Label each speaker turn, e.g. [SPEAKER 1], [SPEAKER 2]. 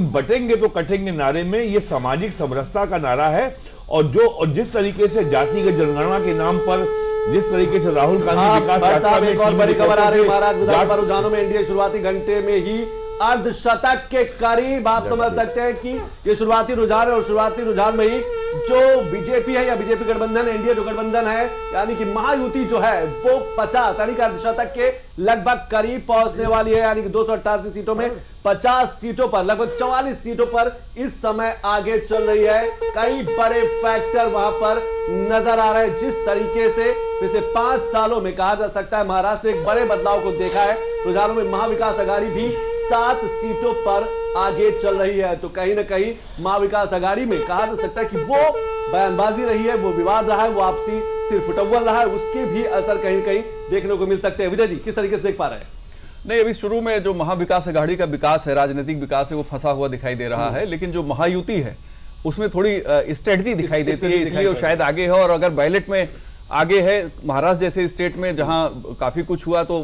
[SPEAKER 1] बटेंगे तो कटेंगे नारे में ये सामाजिक समरसता का नारा है। और जिस तरीके से जातिगत जनगणना के नाम पर जिस तरीके से राहुल गांधी विकास यात्रा में
[SPEAKER 2] एक और बड़ी खबर आ रही है महाराज। विधानसभा रुझानों में एनडीए शुरुआती घंटे में ही अर्धशतक के करीब। आप समझ सकते हैं कि ये शुरुआती रुझान है और शुरुआती रुझान में ही जो बीजेपी है या बीजेपी गठबंधन, एनडीए जो गठबंधन है यानी कि महायुति जो है वो 50 यानी कि अर्धशतक के लगभग करीब पहुंचने वाली है। यानी कि 288 सीटों में 50 सीटों पर लगभग 44 सीटों पर इस समय आगे चल रही है। कई बड़े फैक्टर वहां पर नजर आ रहे हैं। जिस तरीके से पिछले 5 सालों में कहा जा सकता है महाराष्ट्र एक बड़े बदलाव को देखा है। रुझानों में महाविकास आघाड़ी भी 7 सीटों पर आगे चल रही है। तो कहीं ना कहीं महाविकास आघाड़ी में कहा जा सकता है कि वो बयानबाजी रही है, वो विवाद रहा है, वो आपसी सिर फुटबॉल रहा है, उसके भी असर कहीं कहीं देखने को मिल सकते हैं। विजय जी किस तरीके से देख पा रहे हैं?
[SPEAKER 3] नहीं, अभी शुरू में जो महाविकास आघाड़ी का विकास है, राजनीतिक विकास है, वो फंसा हुआ दिखाई दे रहा है। लेकिन जो महायुति है उसमें थोड़ी स्ट्रेटजी दिखाई देती है, इसलिए वो शायद आगे है। और अगर बैलेट में आगे है महाराष्ट्र जैसे स्टेट में जहां काफी कुछ हुआ तो